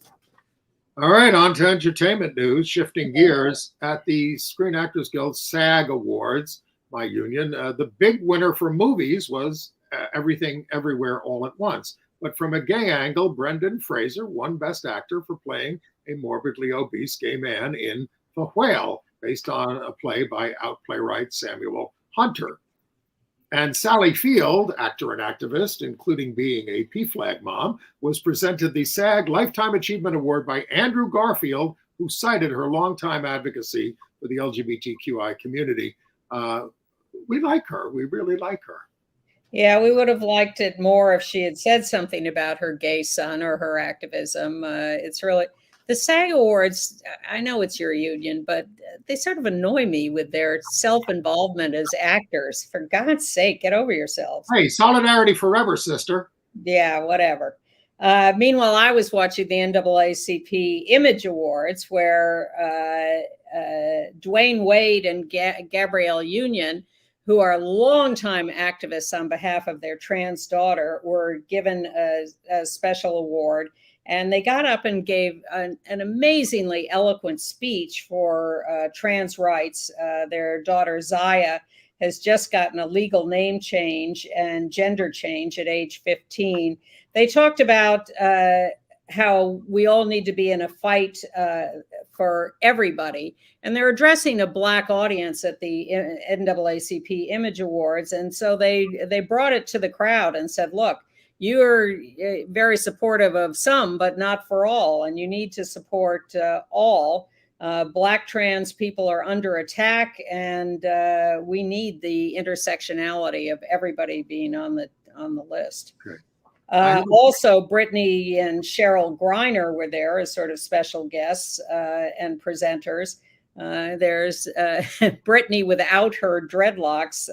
All right, on to entertainment news. Shifting gears, at the Screen Actors Guild SAG Awards, my union, the big winner for movies was Everything Everywhere All at Once. But from a gay angle, Brendan Fraser won Best Actor for playing a morbidly obese gay man in The Whale, based on a play by playwright Samuel Hunter. And Sally Field, actor and activist, including being a PFLAG mom, was presented the SAG Lifetime Achievement Award by Andrew Garfield, who cited her longtime advocacy for the LGBTQI community. We like her. We really like her. Yeah, we would have liked it more if she had said something about her gay son or her activism. It's really, the SAG Awards, I know it's your union, but they sort of annoy me with their self-involvement as actors. For God's sake, get over yourselves. Hey, solidarity forever, sister. Yeah, whatever. Meanwhile, I was watching the NAACP Image Awards where Dwayne Wade and Gabrielle Union, who are longtime activists on behalf of their trans daughter, were given a special award. And they got up and gave an amazingly eloquent speech for trans rights. Their daughter Zaya has just gotten a legal name change and gender change at age 15. They talked about how we all need to be in a fight for everybody. And they're addressing a Black audience at the NAACP Image Awards. And so they brought it to the crowd and said, look, you're very supportive of some, but not for all. And you need to support all. Black trans people are under attack, and we need the intersectionality of everybody being on the list. Great. Also, Brittany and Cheryl Griner were there as sort of special guests and presenters. There's Brittany without her dreadlocks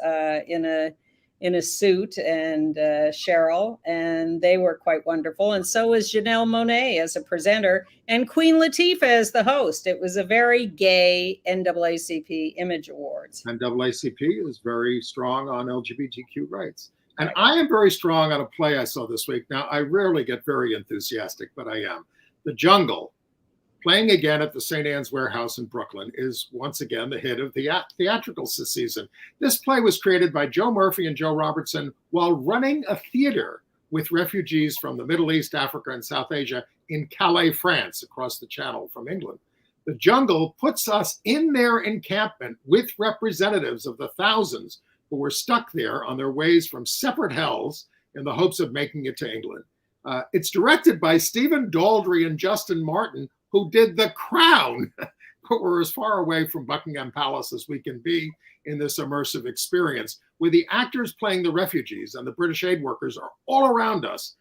in a suit, and Cheryl, and they were quite wonderful. And so was Janelle Monáe as a presenter, and Queen Latifah as the host. It was a very gay NAACP Image Awards. NAACP is very strong on LGBTQ rights. And I am very strong on a play I saw this week. Now, I rarely get very enthusiastic, but I am. The Jungle, playing again at the St. Anne's Warehouse in Brooklyn, is once again the hit of the theatricals this season. This play was created by Joe Murphy and Joe Robertson while running a theater with refugees from the Middle East, Africa, and South Asia in Calais, France, across the channel from England. The Jungle puts us in their encampment with representatives of the thousands who were stuck there on their ways from separate hells in the hopes of making it to England. It's directed by Stephen Daldry and Justin Martin, who did The Crown, but we're as far away from Buckingham Palace as we can be in this immersive experience, where the actors playing the refugees and the British aid workers are all around us,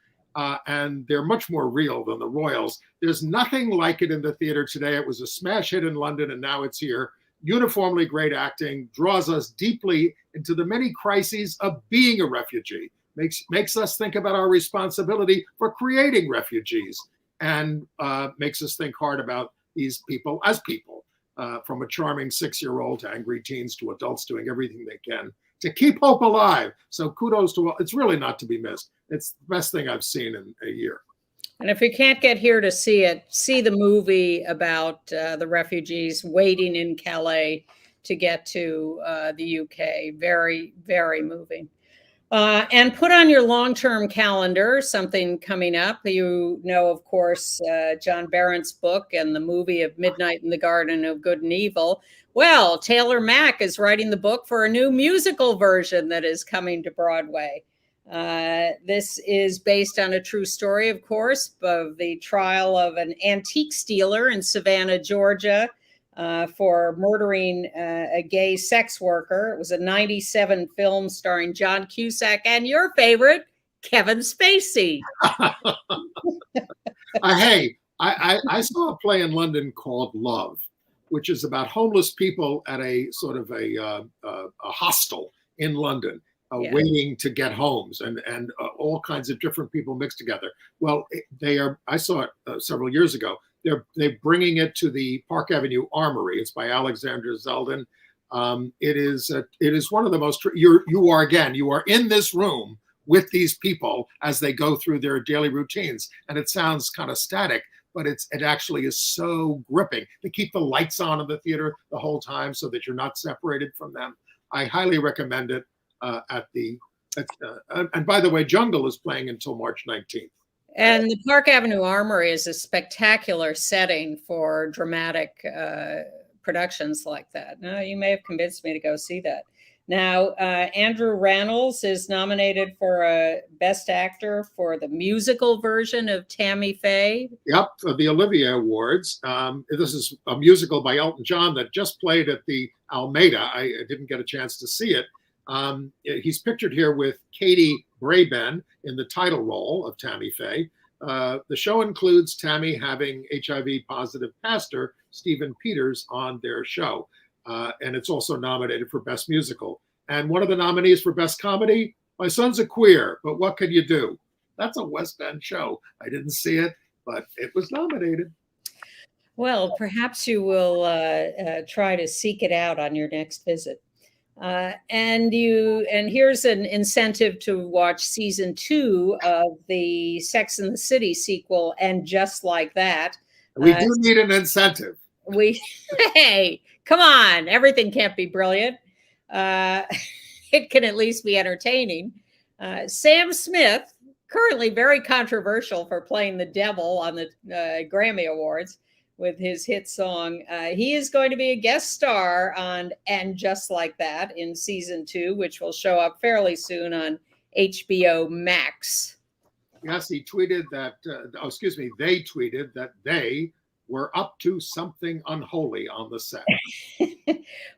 and they're much more real than the royals. There's nothing like it in the theater today. It was a smash hit in London, and now it's here. Uniformly great acting, draws us deeply into the many crises of being a refugee, makes us think about our responsibility for creating refugees, and makes us think hard about these people as people, from a charming 6-year-old to angry teens to adults doing everything they can to keep hope alive. So kudos to all. It's really not to be missed. It's the best thing I've seen in a year. And if you can't get here to see it, see the movie about the refugees waiting in Calais to get to the UK. Very, very moving. And put on your long-term calendar something coming up. You know, of course, John Barrett's book and the movie of Midnight in the Garden of Good and Evil. Well, Taylor Mack is writing the book for a new musical version that is coming to Broadway. This is based on a true story, of course, of the trial of an antique stealer in Savannah, Georgia, for murdering a gay sex worker. It was a 1997 film starring John Cusack and your favorite, Kevin Spacey. Hey, I saw a play in London called Love, which is about homeless people at a sort of a hostel in London. Waiting to get homes, and all kinds of different people mixed together. Well, I saw it several years ago. They're bringing it to the Park Avenue Armory. It's by Alexander Zeldin. It is one of the most. You are in this room with these people as they go through their daily routines, and it sounds kind of static, but it actually is so gripping. They keep the lights on in the theater the whole time so that you're not separated from them. I highly recommend it. And by the way, Jungle is playing until March 19th. And the Park Avenue Armory is a spectacular setting for dramatic productions like that. Now, you may have convinced me to go see that. Now, Andrew Rannells is nominated for a Best Actor for the musical version of Tammy Faye. Yep, for the Olivier Awards. This is a musical by Elton John that just played at the Almeida. I didn't get a chance to see it. He's pictured here with Katie Braben in the title role of Tammy Faye. The show includes Tammy having HIV-positive pastor Stephen Peters on their show. And it's also nominated for Best Musical. And one of the nominees for Best Comedy, My Son's a Queer, but What Can You Do? That's a West End show. I didn't see it, but it was nominated. Well, perhaps you will try to seek it out on your next visit. And here's an incentive to watch season 2 of the Sex and the City sequel, And Just Like That. We do need an incentive. Hey, come on, everything can't be brilliant. It can at least be entertaining. Sam Smith, currently very controversial for playing the devil on the Grammy Awards with his hit song. He is going to be a guest star on And Just Like That in season 2, which will show up fairly soon on HBO Max. Yes, he tweeted that, they tweeted that they were up to something unholy on the set.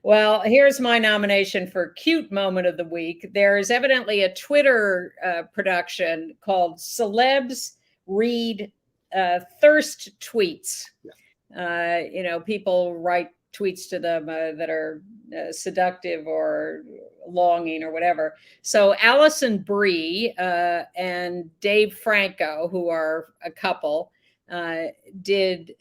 Well, here's my nomination for cute moment of the week. There is evidently a Twitter production called Celebs Read Thirst Tweets. Yeah. People write tweets to them that are seductive or longing or whatever. So Allison Brie and Dave Franco, who are a couple,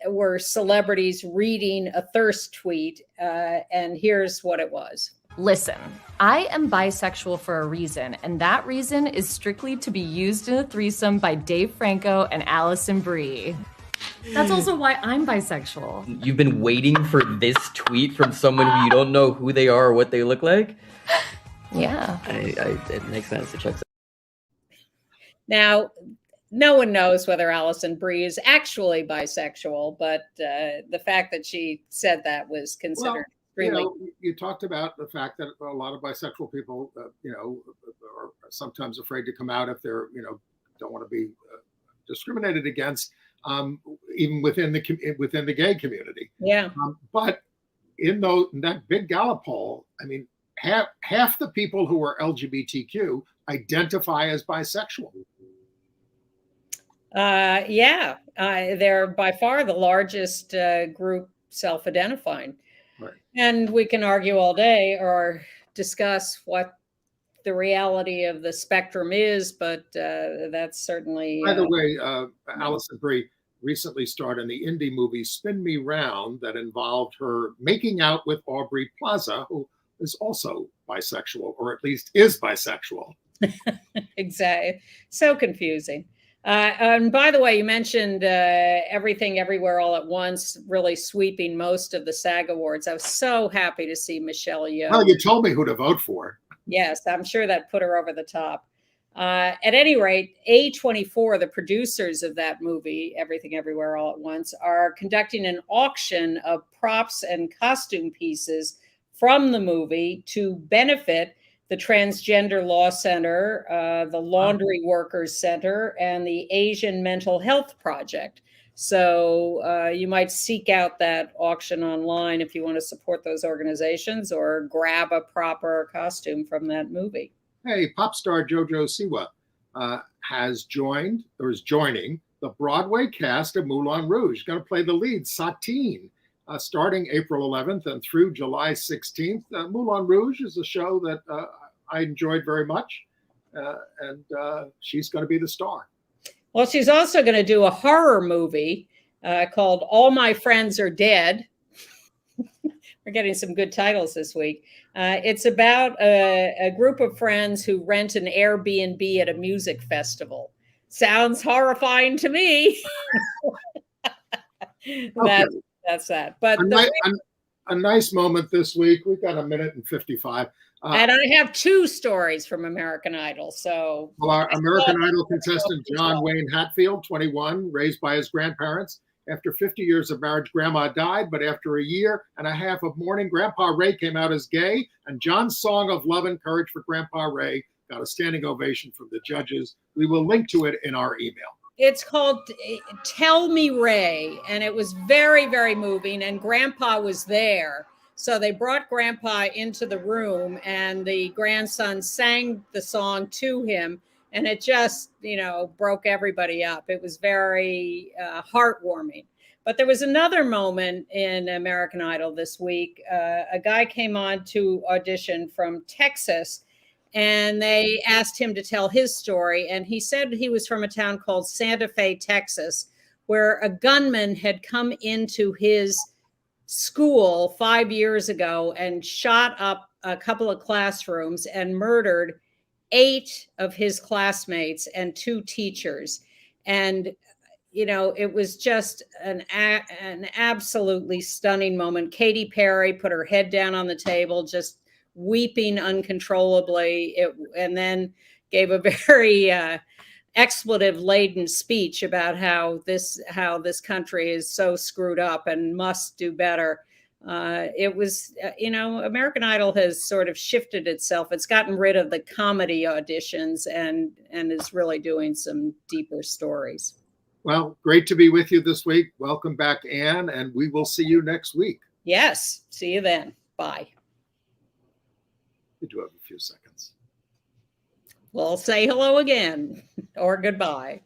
were celebrities reading a thirst tweet, and here's what it was. Listen, I am bisexual for a reason, and that reason is strictly to be used in a threesome by Dave Franco and Allison Brie. That's also why I'm bisexual. You've been waiting for this tweet from someone who you don't know who they are or what they look like? Yeah. It makes sense. It checks out. No one knows whether Allison Brie is actually bisexual, but the fact that she said that was considered extremely. You talked about the fact that a lot of bisexual people, are sometimes afraid to come out if they're, don't want to be discriminated against, even within the gay community. Yeah. But in that big Gallup poll, I mean, half the people who are LGBTQ identify as bisexual. They're by far the largest group self-identifying. Right. And we can argue all day or discuss what the reality of the spectrum is, but that's certainly. By the way, Allison Brie recently starred in the indie movie Spin Me Round that involved her making out with Aubrey Plaza, who is also bisexual, or at least is bisexual. Exactly. So confusing. And by the way, you mentioned Everything Everywhere All at Once really sweeping most of the SAG Awards. I was so happy to see Michelle Yeoh. Well, you told me who to vote for. Yes, I'm sure that put her over the top. At any rate, A24, the producers of that movie, Everything Everywhere All at Once, are conducting an auction of props and costume pieces from the movie to benefit the Transgender Law Center, the Laundry Workers Center, and the Asian Mental Health Project. So you might seek out that auction online if you want to support those organizations or grab a proper costume from that movie. Hey, pop star JoJo Siwa is joining the Broadway cast of Moulin Rouge. Going to play the lead, Satine, starting April 11th and through July 16th. Moulin Rouge is a show that I enjoyed very much, and she's going to be the star. Well, she's also going to do a horror movie called All My Friends Are Dead. We're getting some good titles this week. It's about a group of friends who rent an Airbnb at a music festival. Sounds horrifying to me. That's that. But a nice moment this week. We've got 1:55. And I have 2 stories from American Idol. So our American Idol contestant John Wayne Hatfield, 21, raised by his grandparents. After 50 years of marriage, Grandma died, but after a year and a half of mourning, Grandpa Ray came out as gay, and John's song of love and courage for Grandpa Ray got a standing ovation from the judges. We will link to it in our email. It's called Tell Me Ray, and it was very, very moving, and Grandpa was there. So they brought Grandpa into the room, and the grandson sang the song to him, and it just, broke everybody up. It was very heartwarming. But there was another moment in American Idol this week. A guy came on to audition from Texas, and they asked him to tell his story. And he said he was from a town called Santa Fe, Texas, where a gunman had come into his school 5 years ago and shot up a couple of classrooms and murdered 8 of his classmates and 2 teachers. And it was just an absolutely stunning moment. Katy Perry put her head down on the table, just weeping uncontrollably, and then gave a very expletive-laden speech about how this country is so screwed up and must do better. It was, American Idol has sort of shifted itself. It's gotten rid of the comedy auditions and is really doing some deeper stories. Well, great to be with you this week. Welcome back, Anne, and we will see you next week. Yes. See you then. Bye. We do have a few seconds. Well, say hello again or goodbye.